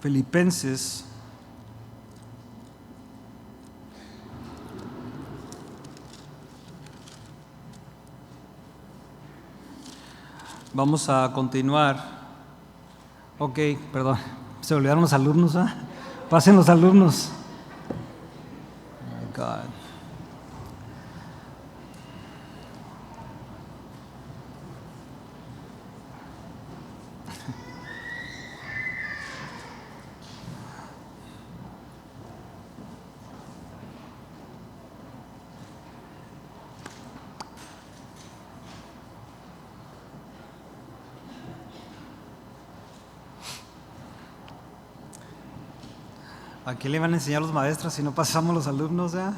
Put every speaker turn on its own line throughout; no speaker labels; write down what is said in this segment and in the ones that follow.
Filipenses vamos a continuar. Ok, perdón, se olvidaron los alumnos, ¿eh? Pasen los alumnos. Oh my God. ¿A qué le van a enseñar los maestros si no pasamos los alumnos? Aleluya.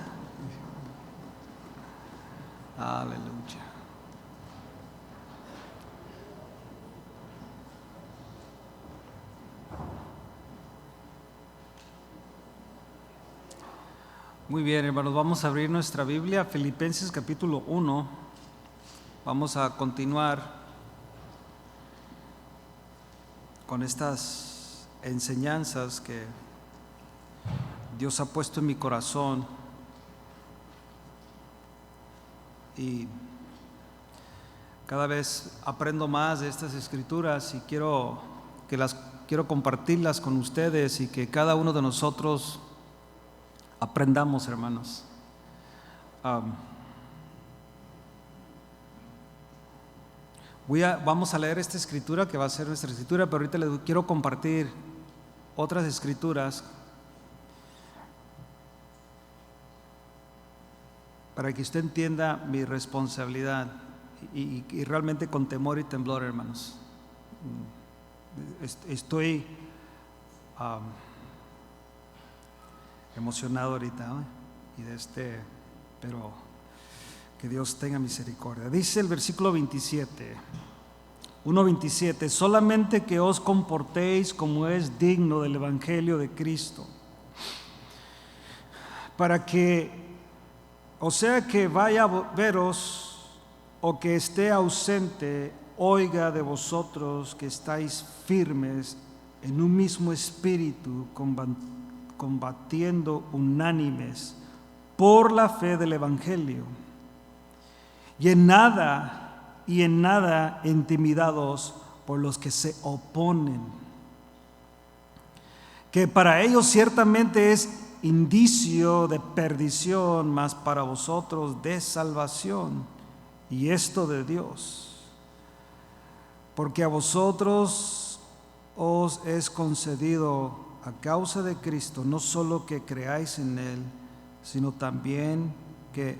Muy bien, hermanos, vamos a abrir nuestra Biblia, Filipenses capítulo 1. Vamos a continuar con estas enseñanzas que Dios ha puesto en mi corazón, y cada vez aprendo más de estas escrituras y quiero compartirlas con ustedes y que cada uno de nosotros aprendamos, hermanos. Vamos a leer esta escritura que va a ser nuestra escritura, pero ahorita les quiero compartir otras escrituras para que usted entienda mi responsabilidad y realmente con temor y temblor, hermanos. Estoy emocionado ahorita, ¿eh? Pero que Dios tenga misericordia. Dice el versículo 1:27, solamente que os comportéis como es digno del evangelio de Cristo, para que, o sea que vaya a veros o que esté ausente, oiga de vosotros que estáis firmes en un mismo espíritu, combatiendo unánimes por la fe del evangelio, y en nada intimidados por los que se oponen, que para ellos ciertamente es indicio de perdición, mas para vosotros de salvación, y esto de Dios, porque a vosotros os es concedido a causa de Cristo no solo que creáis en Él, sino también que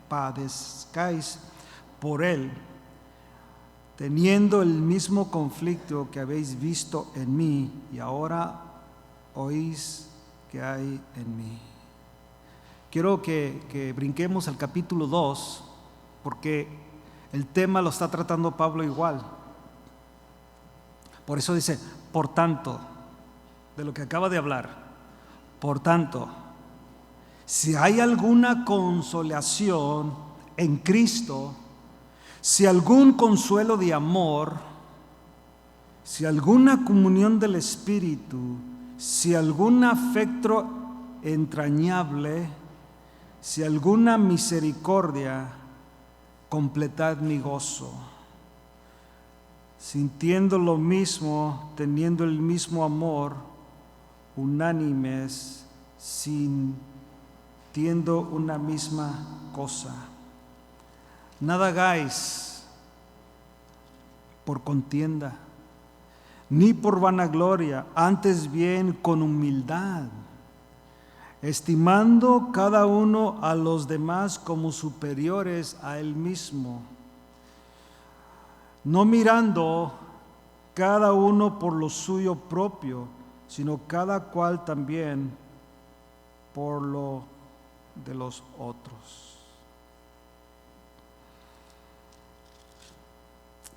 padezcáis por Él, teniendo el mismo conflicto que habéis visto en mí y ahora oís que hay en mí. Quiero que brinquemos al capítulo 2, porque el tema lo está tratando Pablo igual. Por eso dice, por tanto, de lo que acaba de hablar, por tanto, si hay alguna consolación en Cristo, si algún consuelo de amor, si alguna comunión del Espíritu, si algún afecto entrañable, si alguna misericordia, completad mi gozo, sintiendo lo mismo, teniendo el mismo amor, unánimes, sintiendo una misma cosa. Nada hagáis por contienda, ni por vanagloria, antes bien con humildad, estimando cada uno a los demás como superiores a él mismo, no mirando cada uno por lo suyo propio, sino cada cual también por lo de los otros.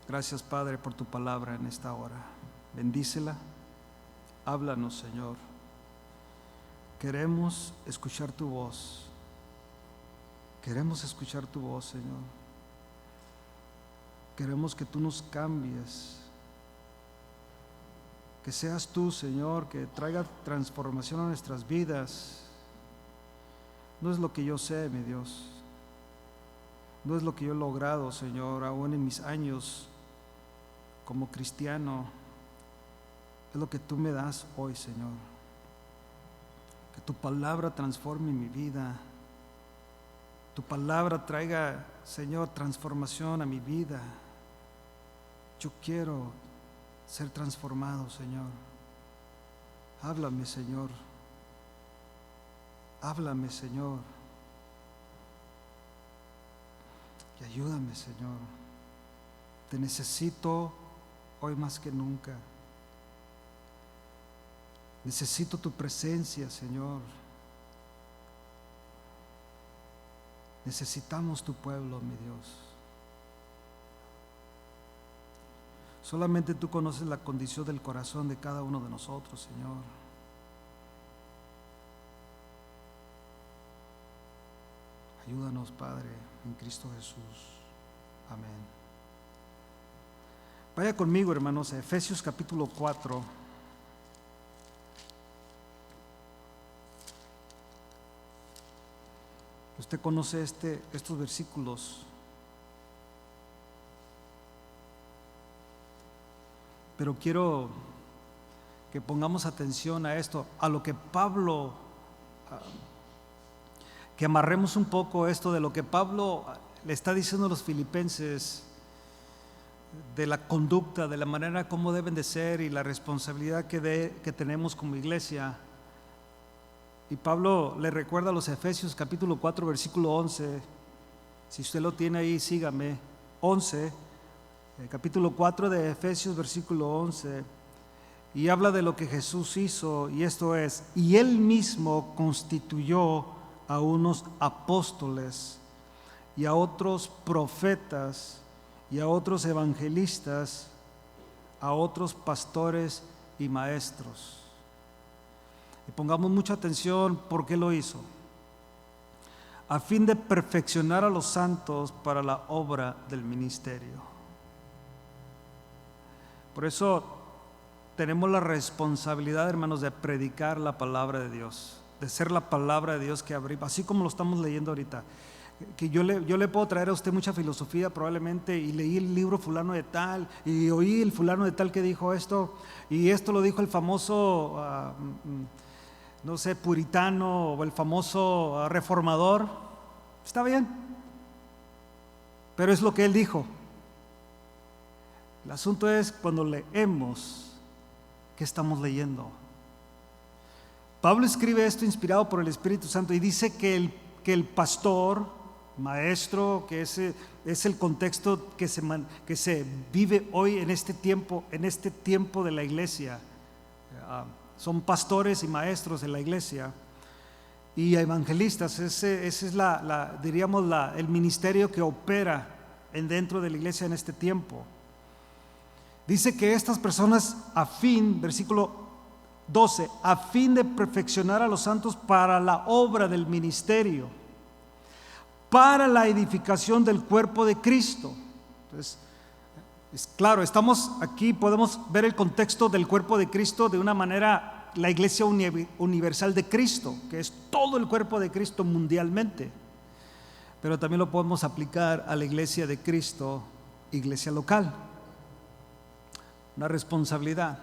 Gracias, Padre, por tu palabra en esta hora. Bendícela, háblanos, Señor. Queremos escuchar tu voz. Queremos escuchar tu voz, Señor. Queremos que tú nos cambies Que seas tú, Señor, que traiga transformación a nuestras vidas. No es lo que yo sé, mi Dios. No es lo que yo he logrado, Señor, aún en mis años como cristiano. Es lo que tú me das hoy, Señor. Que tu palabra transforme mi vida. Tu palabra traiga, Señor, transformación a mi vida. Yo quiero ser transformado, Señor. Háblame, Señor. Háblame, Señor. Y ayúdame, Señor. Te necesito hoy más que nunca. Necesito tu presencia, Señor. Necesitamos tu pueblo, mi Dios. Solamente tú conoces la condición del corazón de cada uno de nosotros, Señor. Ayúdanos, Padre, en Cristo Jesús. Amén. Vaya conmigo, hermanos, a Efesios capítulo 4. Usted conoce estos versículos. Pero quiero que pongamos atención a esto, a lo que Pablo, que amarremos un poco esto de lo que Pablo le está diciendo a los filipenses, de la conducta, de la manera como deben de ser y la responsabilidad que tenemos como iglesia. Y Pablo le recuerda a los Efesios capítulo 4 versículo 11, si usted lo tiene ahí, sígame, 11, el capítulo 4 de Efesios versículo 11, y habla de lo que Jesús hizo, y esto es: y Él mismo constituyó a unos apóstoles, y a otros profetas, y a otros evangelistas, a otros pastores y maestros. Y pongamos mucha atención, ¿por qué lo hizo? A fin de perfeccionar a los santos para la obra del ministerio. Por eso tenemos la responsabilidad, hermanos, de predicar la palabra de Dios, de ser la palabra de Dios que abrimos, así como lo estamos leyendo ahorita. Que yo le puedo traer a usted mucha filosofía probablemente, y leí el libro fulano de tal, y oí el fulano de tal que dijo esto, y esto lo dijo el famoso, no sé, puritano, o el famoso reformador. Está bien, pero es lo que él dijo. El asunto es cuando leemos, ¿qué estamos leyendo? Pablo escribe esto inspirado por el Espíritu Santo y dice que el pastor, maestro, que ese es el contexto que se vive hoy en este tiempo de la iglesia. Son pastores y maestros de la iglesia y evangelistas. Ese es diríamos el ministerio que opera dentro de la iglesia en este tiempo. Dice que estas personas versículo 12, a fin de perfeccionar a los santos para la obra del ministerio, para la edificación del cuerpo de Cristo. Entonces, es claro, estamos aquí, podemos ver el contexto del cuerpo de Cristo de una manera, la iglesia universal de Cristo, que es todo el cuerpo de Cristo mundialmente, pero también lo podemos aplicar a la iglesia de Cristo, iglesia local. Una responsabilidad.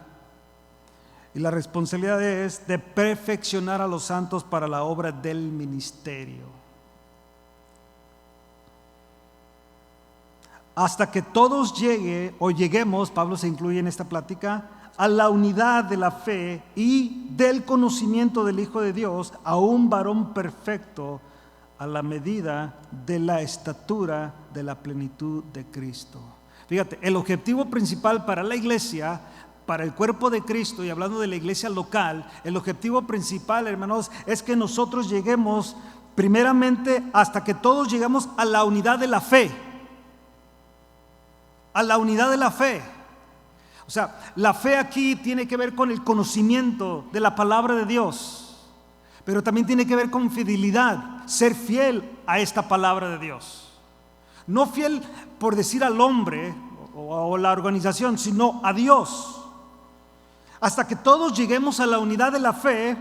Y la responsabilidad es de perfeccionar a los santos para la obra del ministerio. Hasta que todos lleguemos, Pablo se incluye en esta plática, a la unidad de la fe y del conocimiento del Hijo de Dios, a un varón perfecto, a la medida de la estatura de la plenitud de Cristo. Fíjate, el objetivo principal para la iglesia, para el cuerpo de Cristo, y hablando de la iglesia local, el objetivo principal, hermanos, es que nosotros lleguemos primeramente hasta que todos lleguemos a la unidad de la fe. A la unidad de la fe. O sea, la fe aquí tiene que ver con el conocimiento de la palabra de Dios, pero también tiene que ver con fidelidad, ser fiel a esta palabra de Dios. No fiel por decir al hombre o la organización, sino a Dios. hasta que todos lleguemos a la unidad de la fe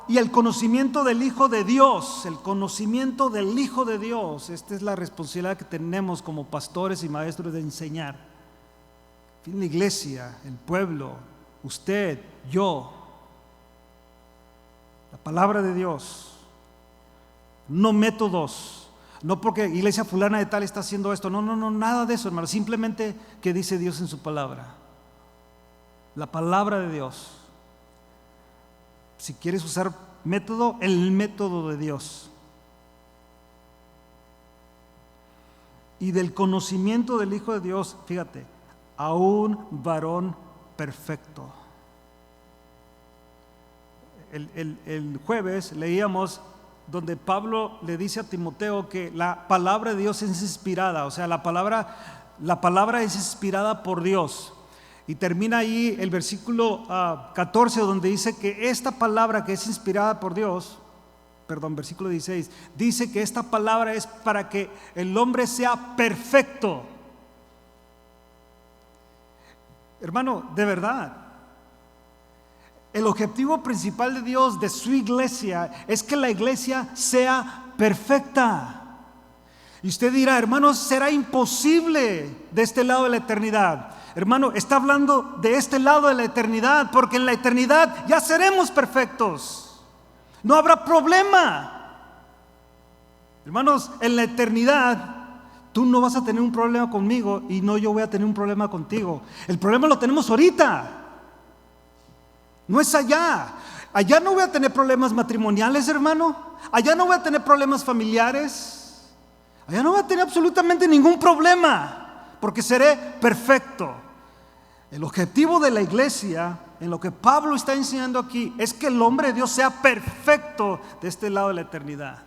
y el conocimiento del Hijo de Dios, el conocimiento del Hijo de Dios. Esta es la responsabilidad que tenemos como pastores y maestros de enseñar. En la iglesia, el pueblo, usted, yo, la palabra de Dios, no métodos, no porque iglesia fulana de tal está haciendo esto, no, nada de eso, hermano, simplemente que dice Dios en su palabra, la palabra de Dios. Si quieres usar método, el método de Dios. Y del conocimiento del Hijo de Dios, fíjate, a un varón perfecto. El jueves leíamos donde Pablo le dice a Timoteo que la palabra de Dios es inspirada, o sea, la palabra es inspirada por Dios. Y termina ahí el versículo 14, donde dice que esta palabra que es inspirada por Dios, versículo 16, dice que esta palabra es para que el hombre sea perfecto. Hermano, de verdad, el objetivo principal de Dios, de su iglesia, es que la iglesia sea perfecta. Y usted dirá, hermano, será imposible de este lado de la eternidad. Hermano, está hablando de este lado de la eternidad, porque en la eternidad ya seremos perfectos. No habrá problema. Hermanos, en la eternidad tú no vas a tener un problema conmigo y no yo voy a tener un problema contigo. El problema lo tenemos ahorita. No es allá. Allá no voy a tener problemas matrimoniales, hermano. Allá no voy a tener problemas familiares. Allá no voy a tener absolutamente ningún problema, porque seré perfecto. El objetivo de la iglesia, en lo que Pablo está enseñando aquí, es que el hombre de Dios sea perfecto de este lado de la eternidad.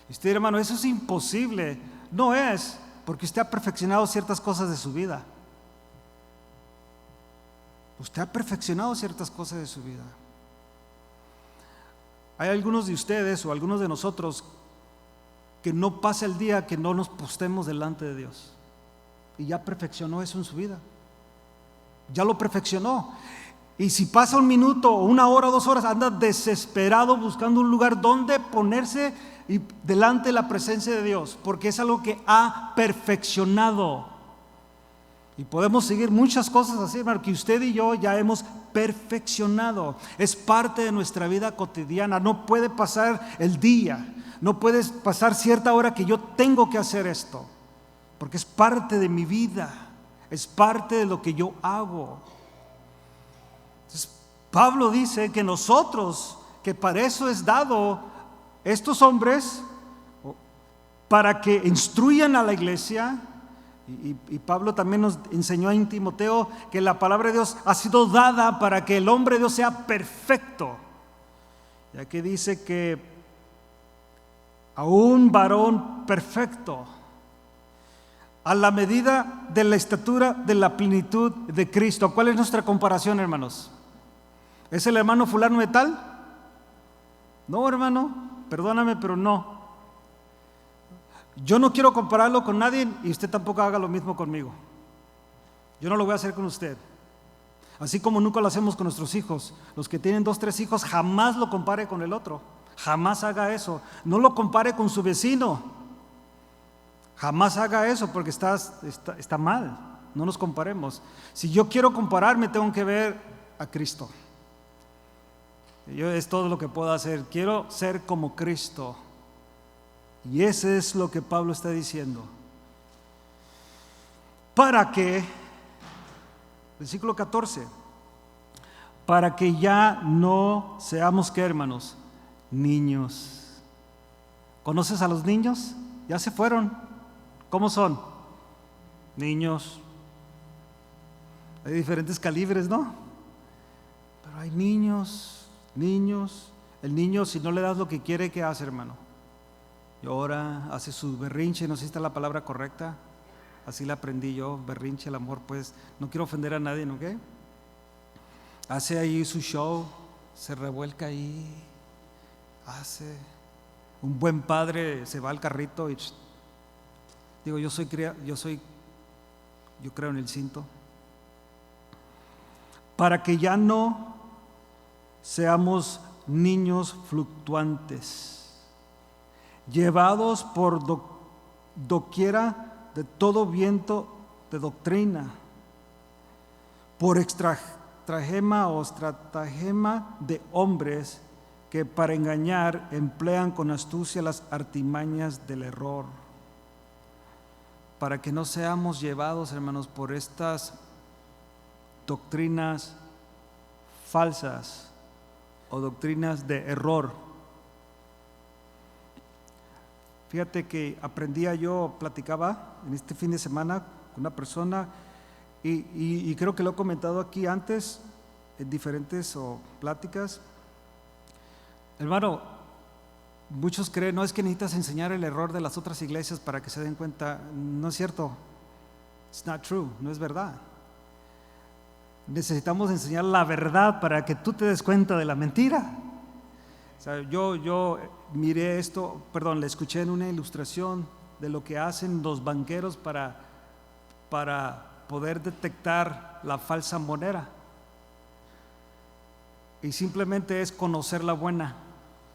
Y usted, hermano, eso es imposible. No es porque usted ha perfeccionado ciertas cosas de su vida. Usted ha perfeccionado ciertas cosas de su vida. Hay algunos de ustedes o algunos de nosotros que no pasa el día que no nos postemos delante de Dios. Y ya perfeccionó eso en su vida. Ya lo perfeccionó. Y si pasa un minuto o una hora o 2 horas, anda desesperado buscando un lugar donde ponerse y delante de la presencia de Dios, porque es algo que ha perfeccionado. Y podemos seguir muchas cosas así, hermano, que usted y yo ya hemos perfeccionado. Es parte de nuestra vida cotidiana. No puede pasar el día, no puede pasar cierta hora que yo tengo que hacer esto, porque es parte de mi vida, es parte de lo que yo hago. Entonces, Pablo dice que nosotros, que para eso es dado estos hombres, para que instruyan a la iglesia. Y Pablo también nos enseñó en Timoteo que la palabra de Dios ha sido dada para que el hombre de Dios sea perfecto. Y aquí dice que a un varón perfecto, a la medida de la estatura de la plenitud de Cristo. ¿Cuál es nuestra comparación, hermanos? ¿Es el hermano fulano de tal? No, hermano, perdóname, pero no. Yo no quiero compararlo con nadie y usted tampoco haga lo mismo conmigo. Yo no lo voy a hacer con usted. Así como nunca lo hacemos con nuestros hijos. Los que tienen 2, 3 hijos, jamás lo compare con el otro. Jamás haga eso. No lo compare con su vecino. Jamás haga eso porque está mal. No nos comparemos. Si yo quiero compararme, tengo que ver a Cristo. Es todo lo que puedo hacer. Quiero ser como Cristo. Y eso es lo que Pablo está diciendo. Para que, versículo 14, para que ya no seamos, ¿qué, hermanos? Niños. ¿Conoces a los niños? Ya se fueron. ¿Cómo son? Niños. Hay diferentes calibres, ¿no? Pero hay niños. El niño, si no le das lo que quiere, ¿qué hace, hermano? Llora, hace su berrinche, no sé si está la palabra correcta, así la aprendí yo, berrinche, el amor, pues no quiero ofender a nadie, ¿no? ¿Qué? Hace ahí su show, se revuelca ahí, hace. Un buen padre se va al carrito y digo, yo creo en el cinto. para que ya no seamos niños fluctuantes, llevados por doquiera de todo viento de doctrina, por extragema o estratagema de hombres que para engañar emplean con astucia las artimañas del error, para que no seamos llevados, hermanos, por estas doctrinas falsas o doctrinas de error. Fíjate que platicaba en este fin de semana con una persona y creo que lo he comentado aquí antes en diferentes pláticas. Hermano, muchos creen, no es que necesitas enseñar el error de las otras iglesias para que se den cuenta. No es cierto. It's not true, no es verdad. Necesitamos enseñar la verdad para que tú te des cuenta de la mentira. O sea, yo miré esto, le escuché en una ilustración de lo que hacen los banqueros para poder detectar la falsa moneda. Y simplemente es conocer la buena,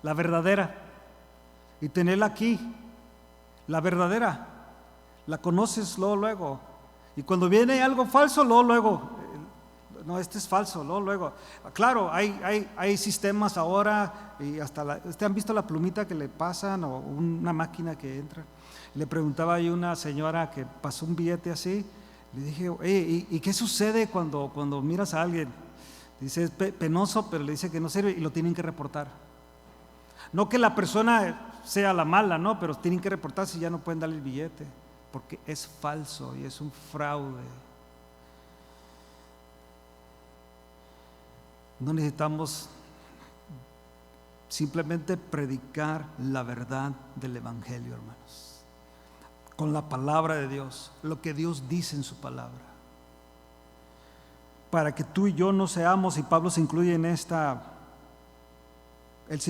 la verdadera, y tenerla aquí, la verdadera, la conoces luego. Y cuando viene algo falso, luego, no, este es falso, luego. Claro, hay sistemas ahora, y hasta ¿ustedes han visto la plumita que le pasan o una máquina que entra? Le preguntaba a una señora que pasó un billete así, le dije, oye, ¿y qué sucede cuando miras a alguien? Dice, es penoso, pero le dice que no sirve y lo tienen que reportar. No que la persona sea la mala, no, pero tienen que reportar si ya no pueden darle el billete, porque es falso y es un fraude. No necesitamos simplemente predicar la verdad del Evangelio, hermanos, con la palabra de Dios, lo que Dios dice en su palabra, para que tú y yo no seamos, y Pablo se incluye en él se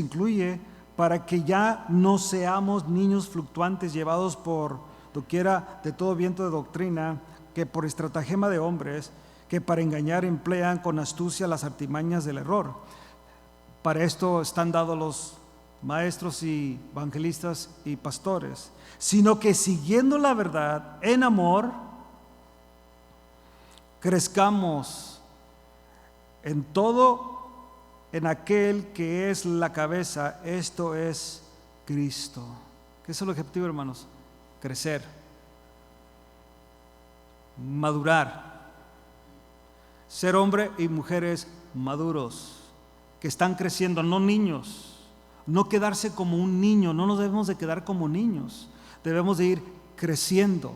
incluye para que ya no seamos niños fluctuantes llevados por doquiera de todo viento de doctrina, que por estratagema de hombres que para engañar emplean con astucia las artimañas del error. Para esto están dados los maestros y evangelistas y pastores, sino que siguiendo la verdad en amor, crezcamos en todo en aquel que es la cabeza, esto es Cristo. ¿Qué es el objetivo, hermanos? Crecer, madurar, ser hombre y mujeres maduros, que están creciendo, no niños, no quedarse como un niño, no nos debemos de quedar como niños, debemos de ir creciendo.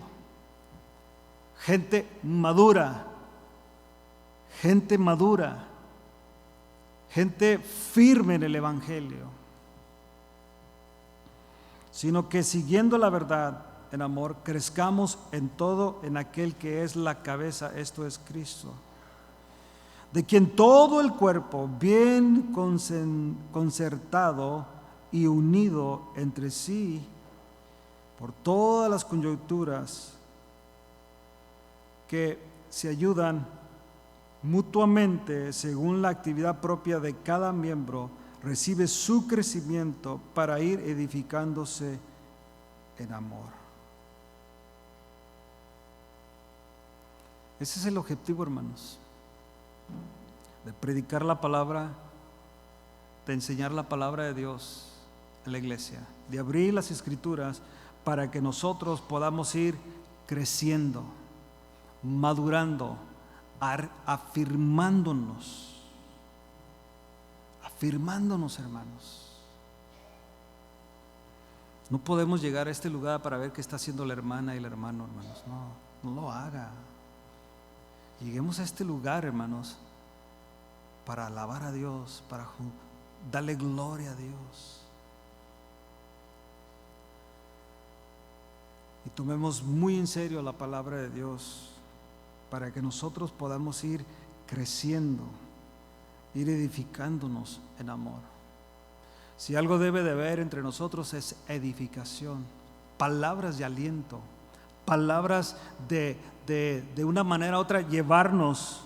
Gente madura, gente firme en el Evangelio, sino que siguiendo la verdad en amor, crezcamos en todo en aquel que es la cabeza, esto es Cristo, de quien todo el cuerpo, bien concertado y unido entre sí por todas las coyunturas que se ayudan mutuamente según la actividad propia de cada miembro, recibe su crecimiento para ir edificándose en amor. Ese es el objetivo, hermanos, de predicar la palabra, de enseñar la palabra de Dios a la iglesia, de abrir las escrituras para que nosotros podamos ir creciendo, madurando, afirmándonos, hermanos. No podemos llegar a este lugar para ver qué está haciendo la hermana y el hermano, hermanos. No lo haga. Lleguemos a este lugar, hermanos, para alabar a Dios, para darle gloria a Dios. Y tomemos muy en serio la palabra de Dios para que nosotros podamos ir creciendo, ir edificándonos en amor. Si algo debe de haber entre nosotros es edificación, palabras de aliento, palabras de una manera u otra llevarnos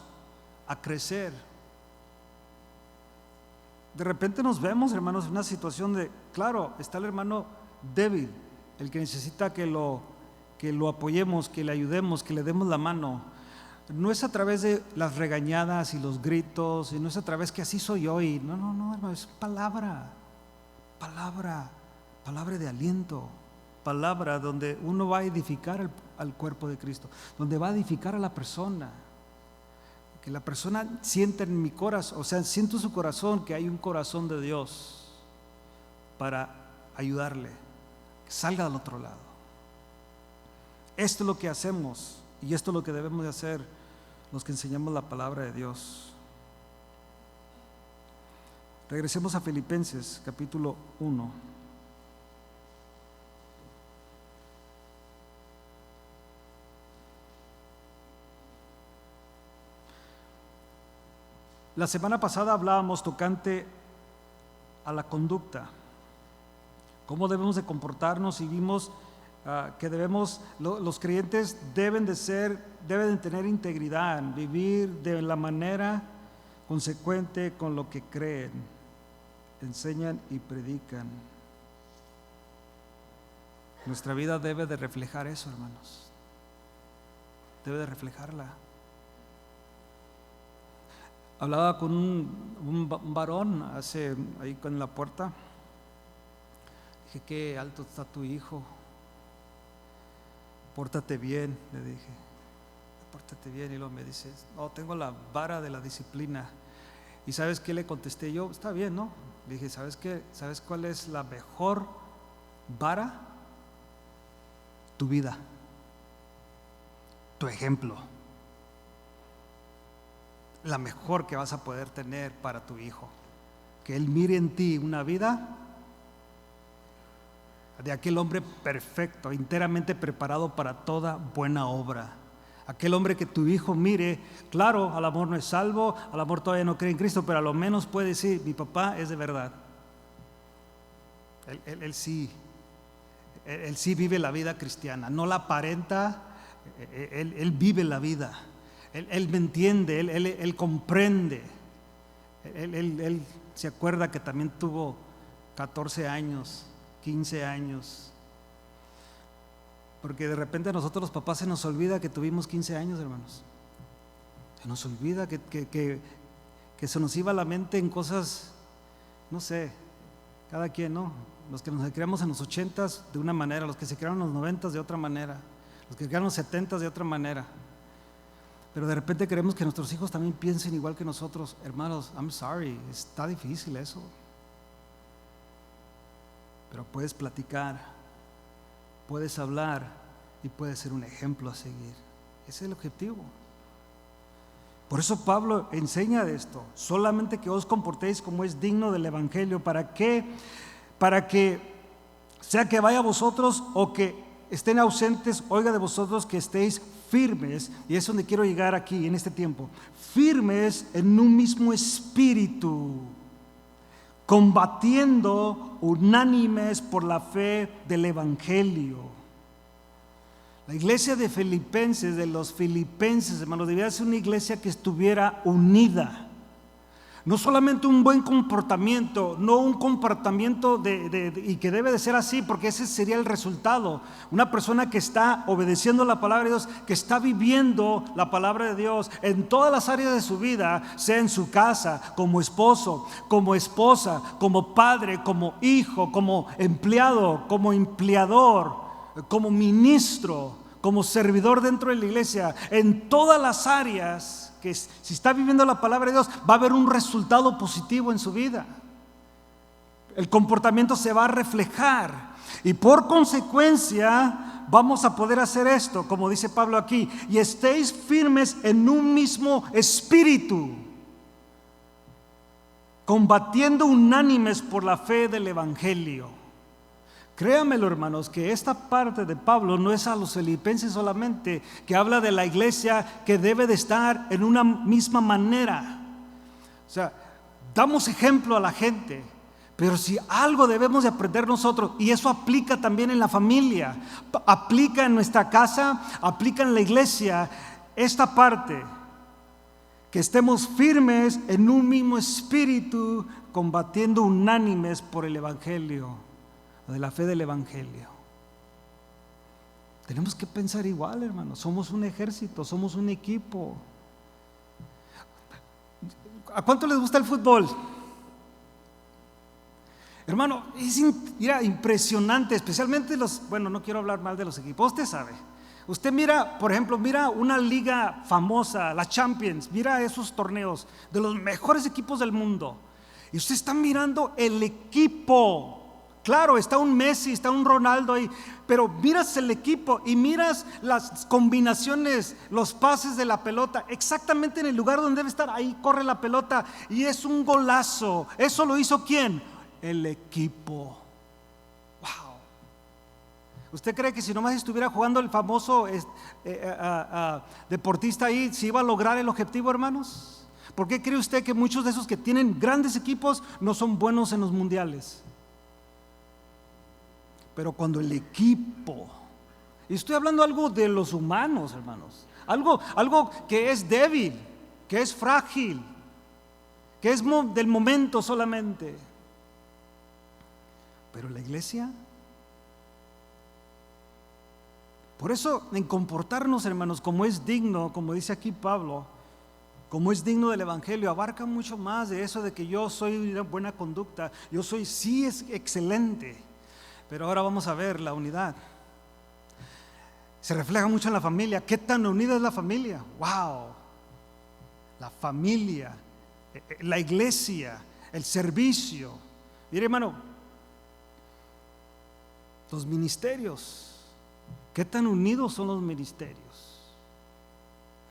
a crecer. De repente nos vemos, hermanos, en una situación de, claro, está el hermano débil, el que necesita que lo apoyemos, que le ayudemos, que le demos la mano. No es a través de las regañadas y los gritos, y no es a través que así soy yo, y no, hermano, es palabra de aliento, palabra donde uno va a edificar al cuerpo de Cristo, donde va a edificar a la persona. Que la persona sienta en mi corazón, o sea, siento en su corazón que hay un corazón de Dios para ayudarle, que salga del otro lado. Esto es lo que hacemos y esto es lo que debemos de hacer los que enseñamos la palabra de Dios. Regresemos a Filipenses capítulo 1. La semana pasada hablábamos tocante a la conducta, cómo debemos de comportarnos, y vimos que los creyentes deben de tener integridad, vivir de la manera consecuente con lo que creen, enseñan y predican. Nuestra vida debe de reflejar eso, hermanos, debe de reflejarla. Hablaba con un varón ahí con la puerta. Dije, qué alto está tu hijo. Pórtate bien, le dije. Pórtate bien. Y luego me dice, no, tengo la vara de la disciplina. ¿Y sabes qué le contesté yo? Está bien, ¿no? Le dije, ¿sabes qué? ¿Sabes cuál es la mejor vara? Tu vida. Tu ejemplo. La mejor que vas a poder tener para tu hijo, que él mire en ti una vida de aquel hombre perfecto, enteramente preparado para toda buena obra. Aquel hombre que tu hijo mire, claro, a lo mejor no es salvo, a lo mejor todavía no cree en Cristo, pero a lo menos puede decir, mi papá es de verdad. Él sí vive la vida cristiana, no la aparenta, él vive la vida. Él me entiende, él comprende, él se acuerda que también tuvo 14 años, 15 años, porque de repente a nosotros los papás se nos olvida que tuvimos 15 años, hermanos. Se nos olvida que se nos iba la mente en cosas, no sé, cada quien, ¿no? Los que nos criamos en los 80s de una manera, los que se criaron en los 90s de otra manera, los que se criaron en los 70s de otra manera. Pero de repente queremos que nuestros hijos también piensen igual que nosotros. Hermanos, I'm sorry, está difícil eso. Pero puedes platicar, puedes hablar y puedes ser un ejemplo a seguir. Ese es el objetivo. Por eso Pablo enseña de esto. Solamente que os comportéis como es digno del evangelio. ¿Para qué? Para que sea que vaya a vosotros o que estén ausentes, oiga de vosotros que estéis firmes, y es donde quiero llegar aquí en este tiempo, firmes en un mismo espíritu, combatiendo unánimes por la fe del evangelio. La iglesia de Filipenses, de los filipenses, hermanos, debía ser una iglesia que estuviera unida. No solamente un buen comportamiento, no un comportamiento y que debe de ser así, porque ese sería el resultado. Una persona que está obedeciendo la palabra de Dios, que está viviendo la palabra de Dios en todas las áreas de su vida, sea en su casa, como esposo, como esposa, como padre, como hijo, como empleado, como empleador, como ministro, como servidor dentro de la iglesia, en todas las áreas. Que si está viviendo la palabra de Dios, va a haber un resultado positivo en su vida. El comportamiento se va a reflejar y por consecuencia vamos a poder hacer esto, como dice Pablo aquí, y estéis firmes en un mismo espíritu, combatiendo unánimes por la fe del evangelio. Créanmelo, hermanos, que esta parte de Pablo no es a los filipenses solamente, que habla de la iglesia que debe de estar en una misma manera. O sea, damos ejemplo a la gente, pero si algo debemos de aprender nosotros, y eso aplica también en la familia, aplica en nuestra casa, aplica en la iglesia, esta parte, que estemos firmes en un mismo espíritu, combatiendo unánimes por el Evangelio, de la fe del Evangelio. Tenemos que pensar igual, hermanos. Somos un ejército, somos un equipo. ¿A cuánto les gusta el fútbol? Hermano, mira, impresionante, especialmente no quiero hablar mal de los equipos, usted sabe. Usted mira, por ejemplo, mira una liga famosa, la Champions, mira esos torneos de los mejores equipos del mundo. Y usted está mirando el equipo. Claro, está un Messi, está un Ronaldo ahí, pero miras el equipo y miras las combinaciones, los pases de la pelota, exactamente en el lugar donde debe estar, ahí corre la pelota y es un golazo. ¿Eso lo hizo quién? El equipo. Wow. ¿Usted cree que si nomás estuviera jugando el famoso deportista ahí, se iba a lograr el objetivo, hermanos? ¿Por qué cree usted que muchos de esos que tienen grandes equipos no son buenos en los mundiales? Pero cuando el equipo, y estoy hablando algo de los humanos, hermanos, algo que es débil, que es frágil, que es del momento solamente. Pero la iglesia, por eso en comportarnos, hermanos, como es digno, como dice aquí Pablo, como es digno del Evangelio, abarca mucho más de eso de que yo soy de buena conducta, yo soy, sí es excelente. Pero ahora vamos a ver la unidad. Se refleja mucho en la familia. ¿Qué tan unida es la familia? ¡Wow! La familia, la iglesia, el servicio. Mire, hermano, los ministerios. ¿Qué tan unidos son los ministerios?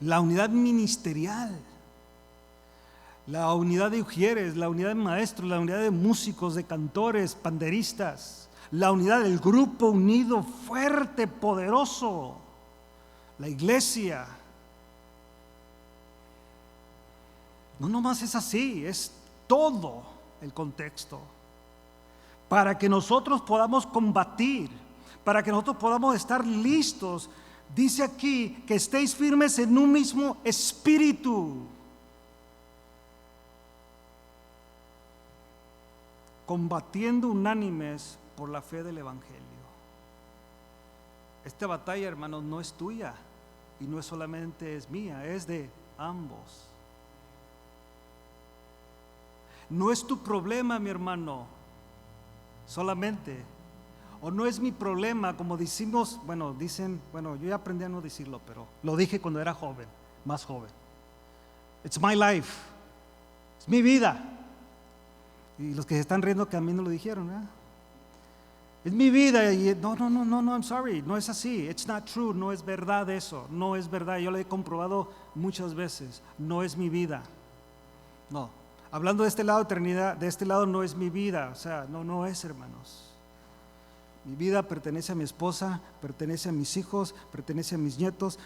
La unidad ministerial. La unidad de ujieres, la unidad de maestros, la unidad de músicos, de cantores, panderistas. La unidad del grupo unido, fuerte, poderoso. La iglesia. No nomás es así, es todo el contexto. Para que nosotros podamos combatir, para que nosotros podamos estar listos, dice aquí que estéis firmes en un mismo espíritu. Combatiendo unánimes por la fe del Evangelio. Esta batalla, hermanos, no es tuya y no es solamente es mía, es de ambos. No es tu problema, mi hermano, solamente, o no es mi problema, como decimos, yo ya aprendí a no decirlo, pero lo dije cuando era joven, más joven. It's my life, es mi vida. Y los que se están riendo que a mí no lo dijeron, ¿verdad? Es mi vida. Y no, I'm sorry, no es así. It's not true, no es verdad eso, no es verdad. Yo lo he comprobado muchas veces. No es mi vida. No, hablando de este lado de eternidad, de este lado no es mi vida. O sea, no es, hermanos. Mi vida pertenece a mi esposa, pertenece a mis hijos, pertenece a mis nietos,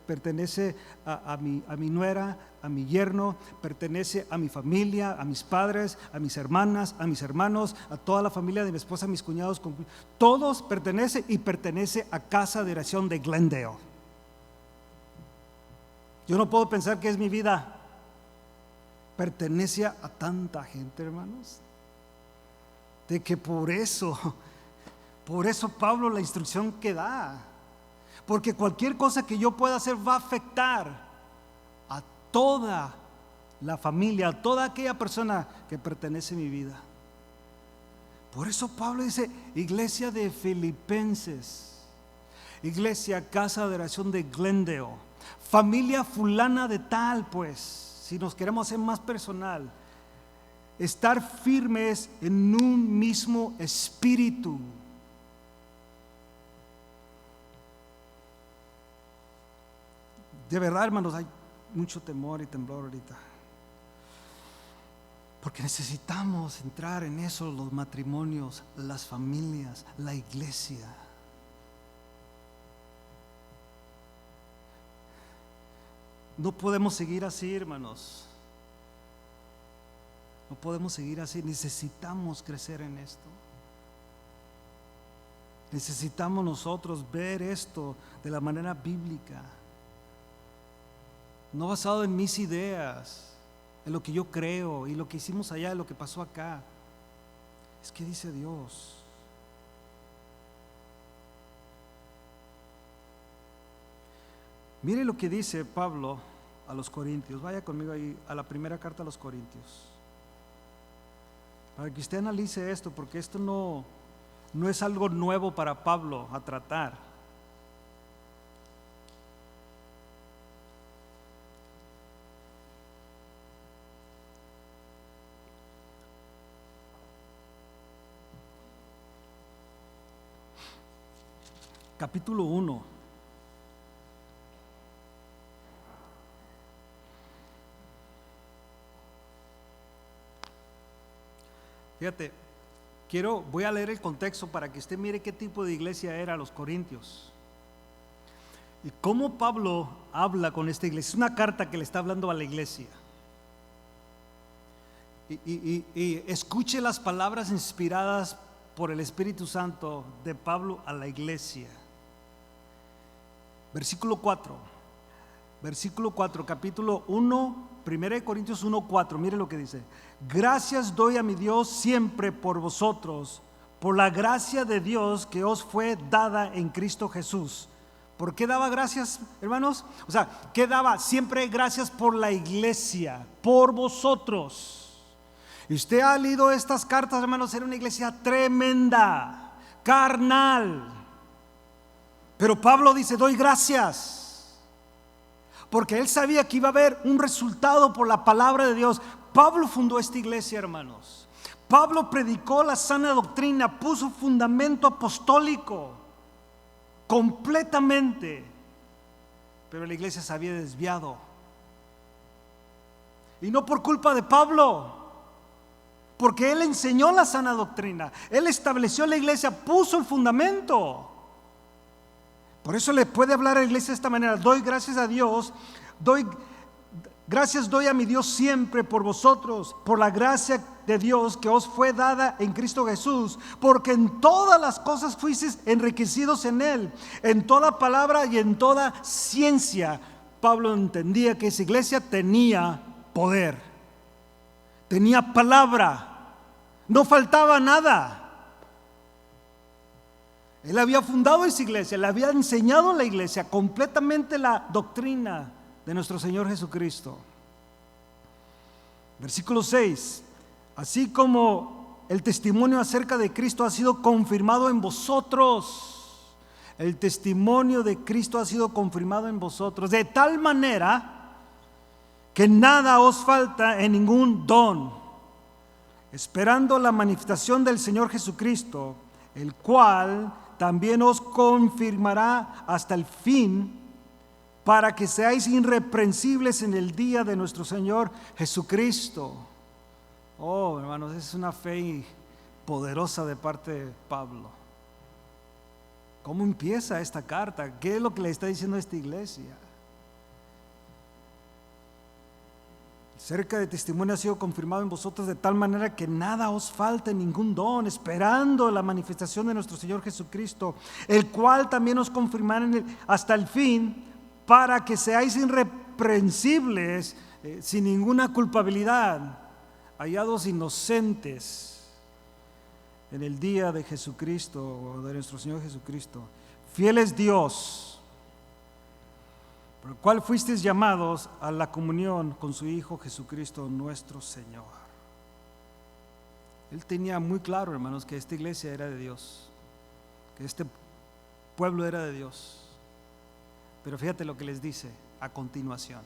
pertenece a mi nuera, a mi yerno, pertenece a mi familia, a mis padres, a mis hermanas, a mis hermanos, a toda la familia de mi esposa, a mis cuñados. Todos pertenece y pertenece a Casa de Oración de Glendale. Yo no puedo pensar que es mi vida. Pertenece a tanta gente, hermanos, de que por eso Pablo la instrucción que da, porque cualquier cosa que yo pueda hacer va a afectar a toda la familia, a toda aquella persona que pertenece a mi vida. Por eso Pablo dice, iglesia de Filipenses, iglesia Casa de Oración de Glendale, familia fulana de tal, pues, si nos queremos hacer más personal, estar firmes en un mismo espíritu. De verdad, hermanos, hay mucho temor y temblor ahorita, porque necesitamos entrar en eso, los matrimonios, las familias, la iglesia. No podemos seguir así, hermanos. No podemos seguir así. Necesitamos crecer en esto. Necesitamos nosotros ver esto de la manera bíblica. no basado en mis ideas, en lo que yo creo y lo que hicimos allá, lo que pasó acá. Es que dice Dios. Mire lo que dice Pablo a los Corintios. Vaya conmigo ahí a la primera carta a los Corintios, para que usted analice esto, porque esto no es algo nuevo para Pablo a tratar. Capítulo 1. Fíjate, voy a leer el contexto para que usted mire qué tipo de iglesia era los Corintios y cómo Pablo habla con esta iglesia. Es una carta que le está hablando a la iglesia. Y escuche las palabras inspiradas por el Espíritu Santo de Pablo a la iglesia. Versículo 4, capítulo 1, 1 Corintios 1:4. Mire lo que dice: gracias doy a mi Dios siempre por vosotros, por la gracia de Dios que os fue dada en Cristo Jesús. ¿Por qué daba gracias, hermanos? O sea, ¿qué daba? Siempre gracias por la iglesia, por vosotros. Y usted ha leído estas cartas, hermanos. Era una iglesia tremenda, carnal. Pero Pablo dice: doy gracias, porque él sabía que iba a haber un resultado por la palabra de Dios. Pablo fundó esta iglesia, hermanos. Pablo predicó la sana doctrina, puso fundamento apostólico completamente, pero la iglesia se había desviado. Y no por culpa de Pablo, porque él enseñó la sana doctrina, él estableció la iglesia, puso el fundamento. Por eso le puede hablar a la iglesia de esta manera: doy gracias a Dios, doy a mi Dios siempre por vosotros, por la gracia de Dios que os fue dada en Cristo Jesús, porque en todas las cosas fuisteis enriquecidos en Él, en toda palabra y en toda ciencia. Pablo entendía que esa iglesia tenía poder, tenía palabra, no faltaba nada. Él había fundado esa iglesia, le había enseñado a la iglesia completamente la doctrina de nuestro Señor Jesucristo. Versículo 6: así como el testimonio acerca de Cristo ha sido confirmado en vosotros. El testimonio de Cristo ha sido confirmado en vosotros, de tal manera que nada os falta en ningún don, esperando la manifestación del Señor Jesucristo, el cual también os confirmará hasta el fin, para que seáis irreprensibles en el día de nuestro Señor Jesucristo. Oh, hermanos, es una fe poderosa de parte de Pablo. ¿Cómo empieza esta carta? ¿Qué es lo que le está diciendo a esta iglesia? Cerca de testimonio ha sido confirmado en vosotros, de tal manera que nada os falte ningún don, esperando la manifestación de nuestro Señor Jesucristo, el cual también os confirmará hasta el fin, para que seáis irreprensibles, sin ninguna culpabilidad, hallados inocentes en el día de Jesucristo, o de nuestro Señor Jesucristo. Fiel es Dios, por el cual fuisteis llamados a la comunión con su Hijo Jesucristo nuestro Señor. Él tenía muy claro, hermanos, que esta iglesia era de Dios, que este pueblo era de Dios. Pero fíjate lo que les dice a continuación: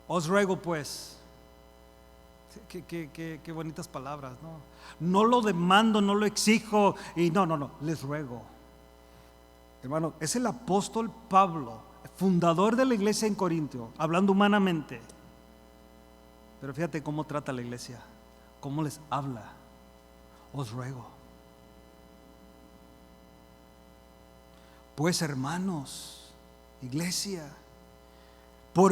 os ruego pues. Qué bonitas palabras, ¿no? No lo demando, no lo exijo, y no, les ruego. Hermano, es el apóstol Pablo, fundador de la iglesia en Corintio, hablando humanamente. Pero fíjate cómo trata a la iglesia, cómo les habla: os ruego. Pues, hermanos, iglesia, por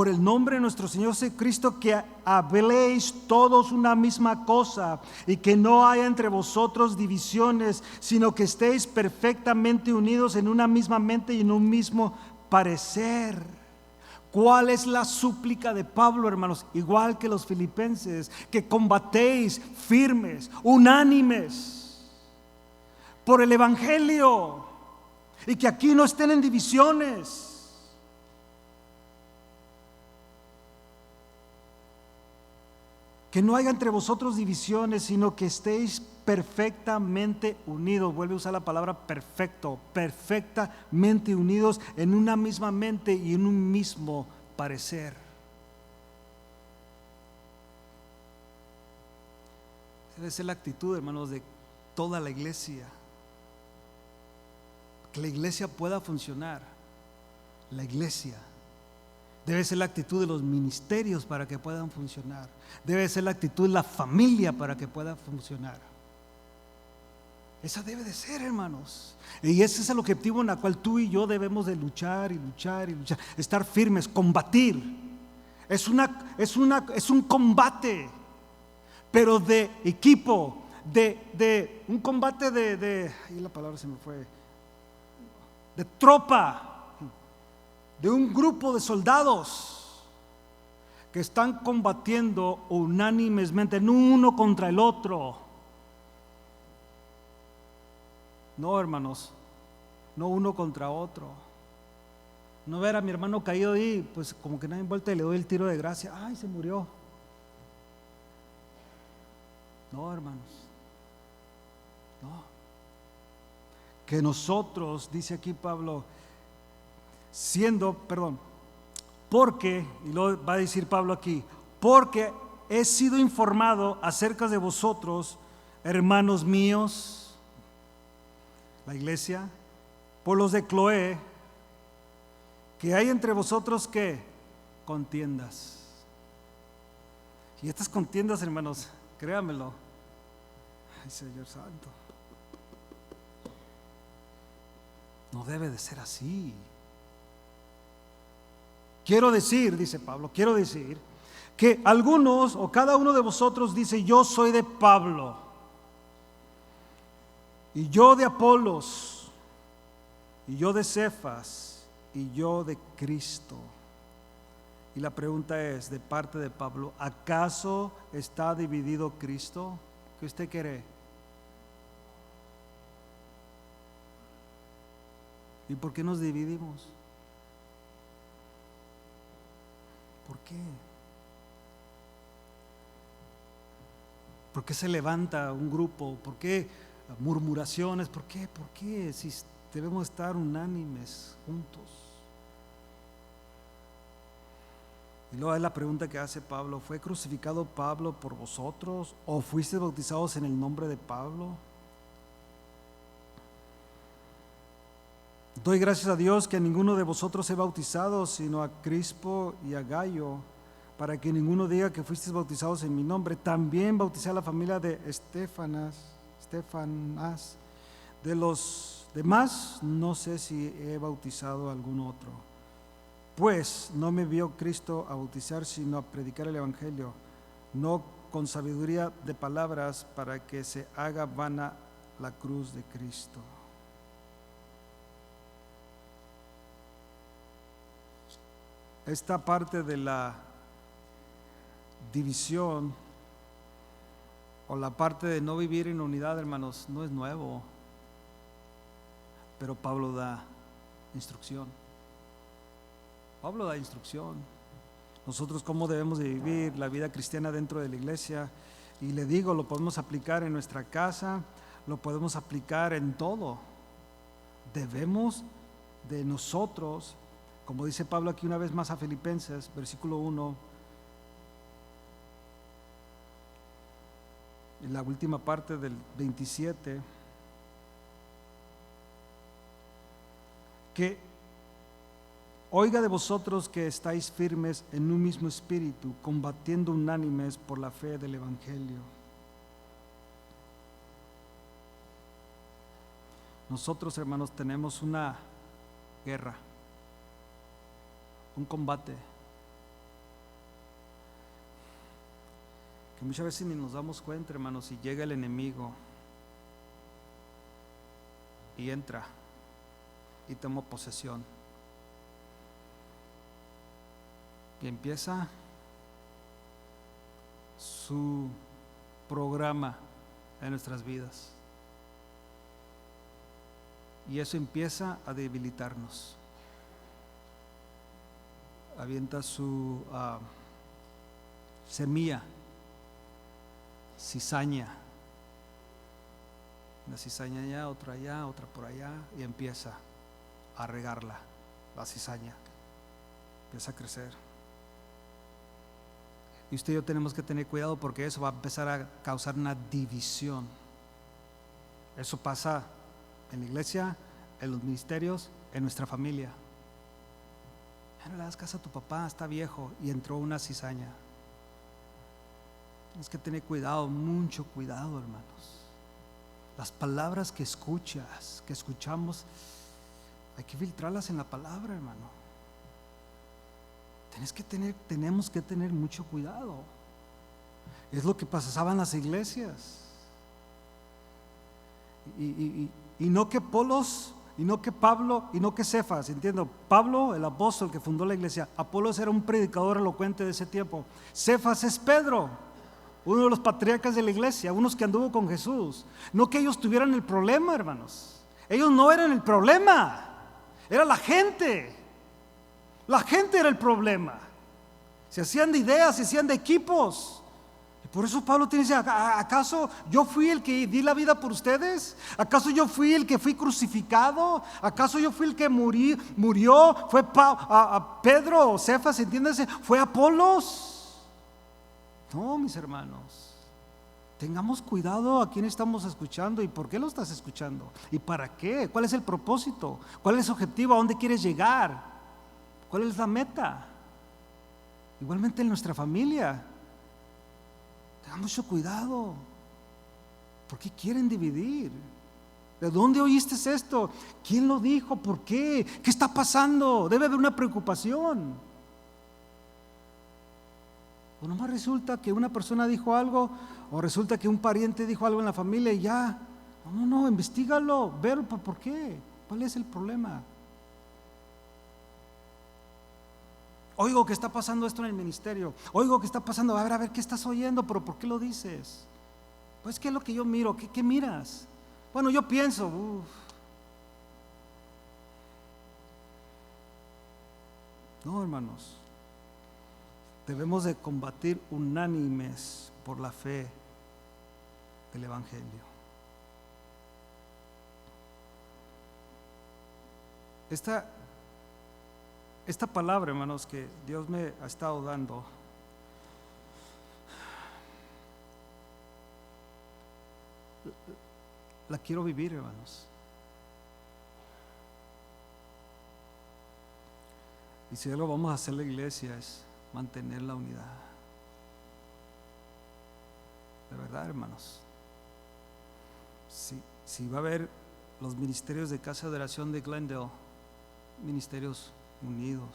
el nombre de nuestro Señor Jesucristo, que habléis todos una misma cosa, y que no haya entre vosotros divisiones, sino que estéis perfectamente unidos en una misma mente y en un mismo parecer. ¿Cuál es la súplica de Pablo, hermanos? Igual que los filipenses, que combatéis firmes, unánimes por el evangelio, y que aquí no estén en divisiones. Que no haya entre vosotros divisiones, sino que estéis perfectamente unidos. Vuelve a usar la palabra perfecto, perfectamente unidos en una misma mente y en un mismo parecer. Debe ser la actitud, hermanos, de toda la iglesia. Que la iglesia pueda funcionar. La iglesia debe ser la actitud de los ministerios para que puedan funcionar. Debe ser la actitud de la familia para que pueda funcionar. Esa debe de ser, hermanos. Y ese es el objetivo en el cual tú y yo debemos de luchar y luchar y luchar. Estar firmes, combatir. Es un combate, pero de equipo, de un combate ahí la palabra se me fue, de tropa, de un grupo de soldados que están combatiendo unánimemente, no uno contra el otro. No, hermanos, no uno contra otro. No ver a mi hermano caído ahí, pues como que nadie vuelta y le doy el tiro de gracia. Ay, se murió. No, hermanos, no. Que nosotros, dice aquí Pablo, porque, y lo va a decir Pablo aquí, porque he sido informado acerca de vosotros, hermanos míos, la iglesia, por los de Cloé, que hay entre vosotros que contiendas. Y estas contiendas, hermanos, créanmelo, ay Señor Santo, no debe de ser así. Quiero decir, dice Pablo, quiero decir que algunos o cada uno de vosotros dice: yo soy de Pablo, y yo de Apolos, y yo de Cefas, y yo de Cristo. Y la pregunta es, de parte de Pablo, ¿acaso está dividido Cristo? ¿Qué usted cree? ¿Y por qué nos dividimos? ¿Por qué? ¿Por qué se levanta un grupo? ¿Por qué murmuraciones? ¿Por qué? ¿Por qué? Si debemos estar unánimes, juntos. Y luego es la pregunta que hace Pablo: ¿fue crucificado Pablo por vosotros? ¿O fuiste bautizados en el nombre de Pablo? Doy gracias a Dios que a ninguno de vosotros he bautizado, sino a Crispo y a Gayo, para que ninguno diga que fuisteis bautizados en mi nombre. También bauticé a la familia de Estefanas. De los demás no sé si he bautizado a algún otro. Pues no me envió Cristo a bautizar, sino a predicar el evangelio, no con sabiduría de palabras, para que se haga vana la cruz de Cristo. Esta parte de la división o la parte de no vivir en unidad, hermanos, no es nuevo, pero Pablo da instrucción. Pablo da instrucción. Nosotros cómo debemos de vivir la vida cristiana dentro de la iglesia, y le digo, lo podemos aplicar en nuestra casa, lo podemos aplicar en todo. Debemos de nosotros, como dice Pablo aquí una vez más a Filipenses, versículo 1, en la última parte del 27, que oiga de vosotros que estáis firmes en un mismo espíritu, combatiendo unánimes por la fe del evangelio. Nosotros, hermanos, tenemos una guerra, un combate que muchas veces ni nos damos cuenta, hermanos, y llega el enemigo y entra y toma posesión. y empieza su programa en nuestras vidas. Y eso empieza a debilitarnos. Avienta su semilla, cizaña. Una cizaña allá, otra por allá, y empieza a regarla, la cizaña. Empieza a crecer. Y usted y yo tenemos que tener cuidado, porque eso va a empezar a causar una división. Eso pasa en la iglesia, en los ministerios, en nuestra familia. Ya no le das caso a tu papá, está viejo y entró una cizaña. Tienes que tener cuidado, mucho cuidado, hermanos. Las palabras que escuchamos, hay que filtrarlas en la palabra, hermano. Tenemos que tener mucho cuidado. Es lo que pasaba en las iglesias. Y no que Apolos, y no que Pablo, y no que Cefas, entiendo. Pablo, el apóstol que fundó la iglesia. Apolos era un predicador elocuente de ese tiempo. Cefas es Pedro, uno de los patriarcas de la iglesia, unos que anduvo con Jesús. No que ellos tuvieran el problema, hermanos. Ellos no eran el problema, era la gente. La gente era el problema. Se hacían de ideas, se hacían de equipos. Y por eso Pablo tiene que decir: ¿acaso yo fui el que di la vida por ustedes? ¿Acaso yo fui el que fui crucificado? ¿Acaso yo fui el que murió? ¿Fue Pedro o Cefas, entiéndase? ¿Fue Apolos? No, mis hermanos. Tengamos cuidado a quién estamos escuchando y por qué lo estás escuchando. ¿Y para qué? ¿Cuál es el propósito? ¿Cuál es el objetivo? ¿A dónde quieres llegar? ¿Cuál es la meta? Igualmente en nuestra familia. Tengamos mucho cuidado. ¿Por qué quieren dividir? ¿De dónde oíste esto? ¿Quién lo dijo? ¿Por qué? ¿Qué está pasando? Debe haber una preocupación. O nomás resulta que una persona dijo algo, o resulta que un pariente dijo algo en la familia y ya. No, investígalo, ver por qué. ¿Cuál es el problema? Oigo que está pasando esto en el ministerio. Oigo que está pasando, a ver, ¿qué estás oyendo? ¿Pero por qué lo dices? Pues, ¿qué es lo que yo miro? ¿Qué miras? Bueno, yo pienso, No, hermanos. Debemos de combatir unánimes por la fe del Evangelio. Esta palabra, hermanos, que Dios me ha estado dando, la quiero vivir, hermanos. Y si algo vamos a hacer la iglesia es mantener la unidad. De verdad, hermanos. Si va a haber los ministerios de Casa de Oración de Glendale, ministerios unidos,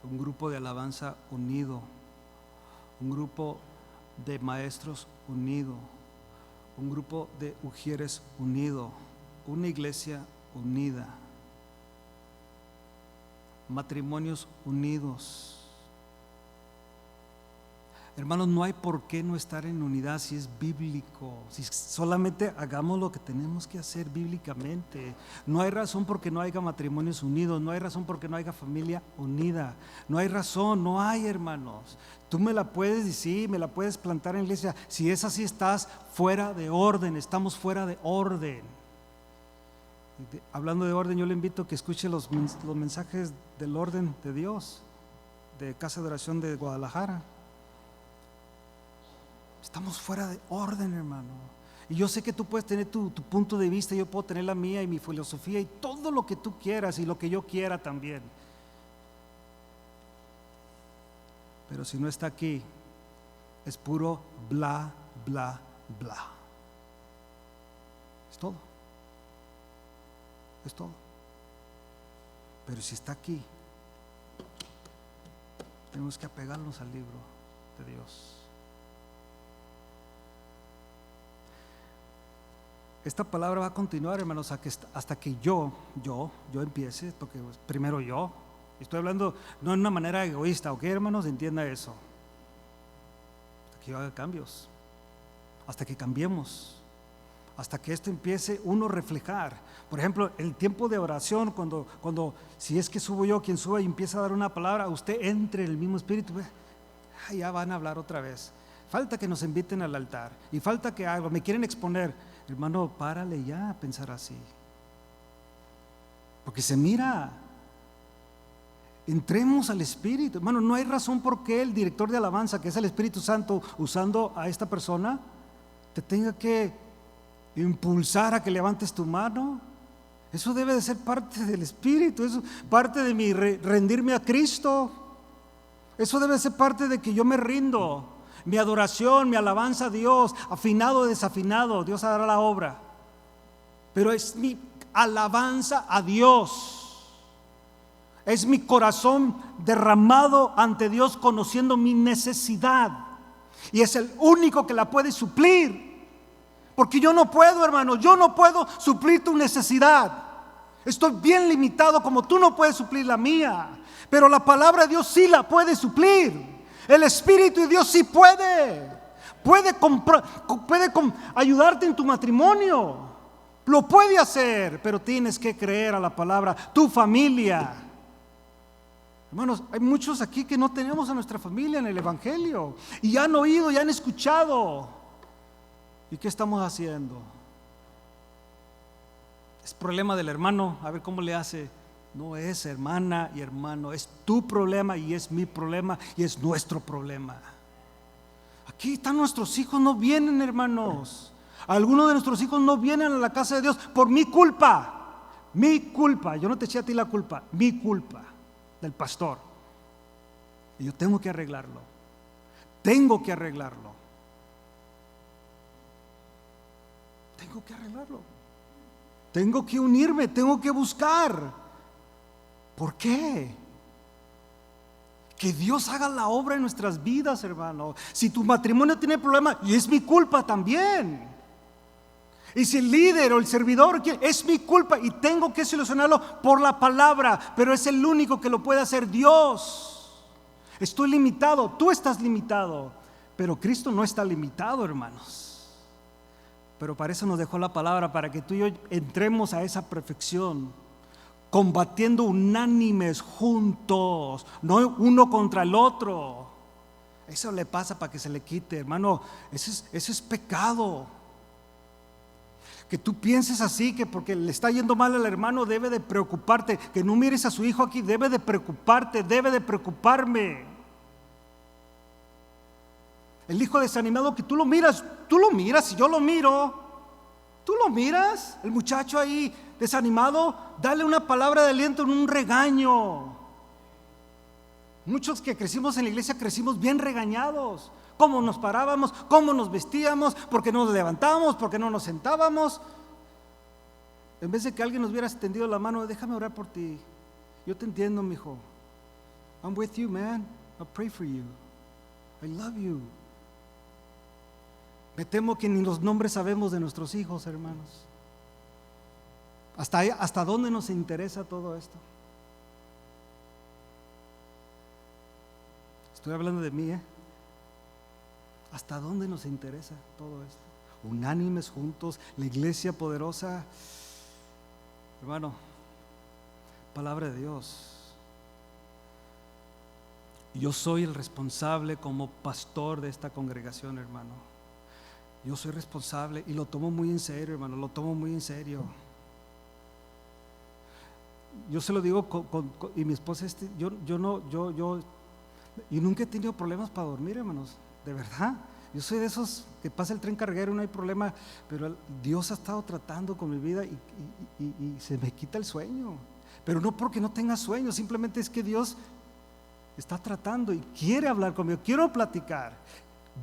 un grupo de alabanza unido, un grupo de maestros unido, un grupo de ujieres unido, una iglesia unida, matrimonios unidos. Hermanos, no hay por qué no estar en unidad si es bíblico, si solamente hagamos lo que tenemos que hacer bíblicamente. No hay razón porque no haya matrimonios unidos, no hay razón porque no haya familia unida, no hay razón, no hay, hermanos. Tú me la puedes decir, me la puedes plantar en la iglesia, si es así estás fuera de orden, estamos fuera de orden. Hablando de orden, yo le invito a que escuche los mensajes del orden de Dios, de Casa de Oración de Guadalajara. Estamos fuera de orden, hermano. Y yo sé que tú puedes tener tu punto de vista, yo puedo tener la mía y mi filosofía y todo lo que tú quieras y lo que yo quiera también. Pero si no está aquí, es puro bla, bla, bla. Es todo. Es todo. Pero si está aquí, tenemos que apegarnos al libro de Dios. Esta palabra va a continuar, hermanos, hasta que yo empiece, porque primero yo, Estoy hablando no de una manera egoísta, ¿ok, hermanos? Entienda eso. Hasta que yo haga cambios, hasta que cambiemos, hasta que esto empiece uno a reflejar. Por ejemplo, el tiempo de oración, cuando si es que subo yo, quien suba y empieza a dar una palabra, usted entre en el mismo espíritu, ya van a hablar otra vez. Falta que nos inviten al altar y falta que algo, me quieren exponer. Hermano, párale ya a pensar así, porque se mira. Entremos al Espíritu, hermano. No hay razón por qué el director de alabanza, que es el Espíritu Santo, usando a esta persona, te tenga que impulsar a que levantes tu mano. Eso debe de ser parte del Espíritu, eso parte de mi rendirme a Cristo. Eso debe ser parte de que yo me rindo. Mi adoración, mi alabanza a Dios, afinado o desafinado, Dios hará la obra. Pero es mi alabanza a Dios. Es mi corazón derramado ante Dios, conociendo mi necesidad. Y es el único que la puede suplir. Porque yo no puedo, hermano, yo no puedo suplir tu necesidad. Estoy bien limitado como tú no puedes suplir la mía. Pero la palabra de Dios sí la puede suplir. El Espíritu de Dios sí puede ayudarte en tu matrimonio. Lo puede hacer, pero tienes que creer a la palabra. Tu familia. Hermanos, hay muchos aquí que no tenemos a nuestra familia en el Evangelio. Y ya han oído, ya han escuchado. ¿Y qué estamos haciendo? Es problema del hermano, a ver cómo le hace. No es hermana y hermano, es tu problema y es mi problema y es nuestro problema. Aquí están nuestros hijos, no vienen, hermanos. Algunos de nuestros hijos no vienen a la casa de Dios por mi culpa. Mi culpa, yo no te eché a ti la culpa, mi culpa del pastor. Y yo tengo que arreglarlo. Tengo que arreglarlo. Tengo que arreglarlo. Tengo que unirme, tengo que buscar. ¿Por qué? Que Dios haga la obra en nuestras vidas, hermano. Si tu matrimonio tiene problemas, y es mi culpa también. Y si el líder o el servidor, es mi culpa y tengo que solucionarlo por la palabra, pero es el único que lo puede hacer, Dios. Estoy limitado, tú estás limitado, pero Cristo no está limitado, hermanos. Pero para eso nos dejó la palabra, para que tú y yo entremos a esa perfección, combatiendo unánimes juntos, no uno contra el otro. Eso le pasa para que se le quite, hermano. Eso es pecado. Que tú pienses así, que porque le está yendo mal al hermano debe de preocuparte. Que no mires a su hijo aquí, debe de preocuparte, debe de preocuparme. El hijo desanimado, que tú lo miras y yo lo miro. Tú lo miras, el muchacho ahí desanimado, dale una palabra de aliento, en un regaño. Muchos que crecimos en la iglesia crecimos bien regañados. Cómo nos parábamos, cómo nos vestíamos, por qué no nos levantábamos, por qué no nos sentábamos. En vez de que alguien nos hubiera extendido la mano, déjame orar por ti. Yo te entiendo, mijo. I'm with you, man. I'll pray for you. I love you. Me temo que ni los nombres sabemos de nuestros hijos, hermanos. ¿Hasta dónde nos interesa todo esto? Estoy hablando de mí, ¿Hasta dónde nos interesa todo esto? Unánimes juntos, la iglesia poderosa. Hermano, palabra de Dios. Yo soy el responsable como pastor de esta congregación, hermano. Yo soy responsable y lo tomo muy en serio, hermano, lo tomo muy en serio. Yo se lo digo y mi esposa, yo nunca he tenido problemas para dormir, hermanos, de verdad. Yo soy de esos que pasa el tren carguero y no hay problema, pero Dios ha estado tratando con mi vida y se me quita el sueño. Pero no porque no tenga sueño, simplemente es que Dios está tratando y quiere hablar conmigo, quiero platicar.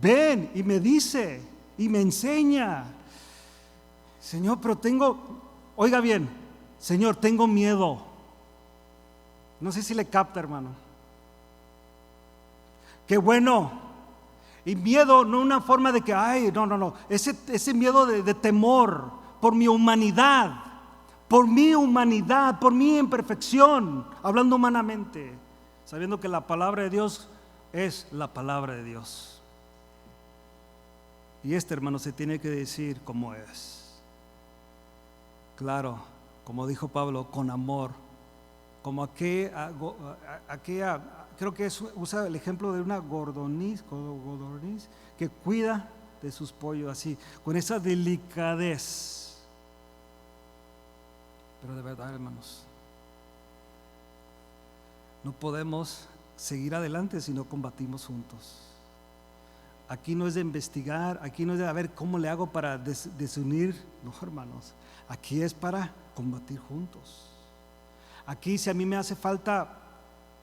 Ven y me dice y me enseña. Señor, pero oiga bien, Señor, tengo miedo. No sé si le capta, hermano. Qué bueno. Y miedo no una forma de que, no. Ese miedo de temor por mi humanidad, por mi humanidad, por mi imperfección, hablando humanamente, sabiendo que la palabra de Dios es la palabra de Dios. Y hermano, se tiene que decir como es. Claro, como dijo Pablo, con amor, como aquella, creo que usa el ejemplo de una codorniz que cuida de sus pollos así, con esa delicadez. Pero de verdad, hermanos, no podemos seguir adelante si no combatimos juntos. Aquí no es de investigar, aquí no es de a ver cómo le hago para desunir, no, hermanos, aquí es para combatir juntos. Aquí, si a mí me hace falta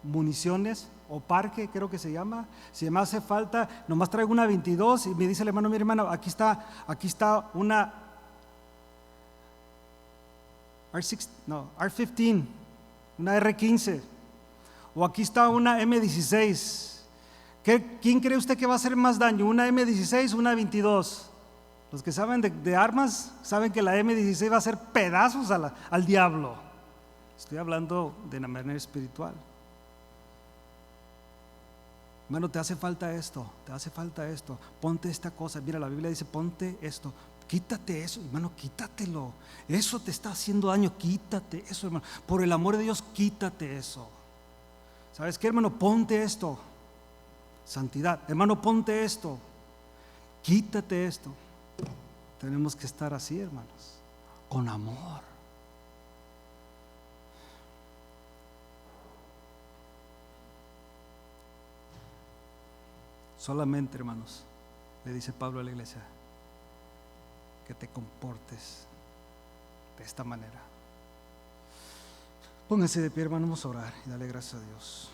municiones o parque, creo que se llama, si me hace falta, nomás traigo una 22 y me dice el hermano, mi hermano, aquí está una R15, una R15, o aquí está una M16. ¿Quién cree usted que va a hacer más daño, una M16 o una 22? Los que saben de armas saben que la M16 va a hacer pedazos al diablo. Estoy hablando de una manera espiritual. Hermano, te hace falta esto, ponte esta cosa. Mira, la Biblia dice, ponte esto, quítate eso, hermano, quítatelo. Eso te está haciendo daño, quítate eso, hermano. Por el amor de Dios, quítate eso. ¿Sabes qué, hermano? Ponte esto. Santidad, hermano, ponte esto, quítate esto. Tenemos que estar así, hermanos, con amor. Solamente, hermanos, le dice Pablo a la iglesia, que te comportes de esta manera. Pónganse de pie, hermanos, vamos a orar y darle gracias a Dios.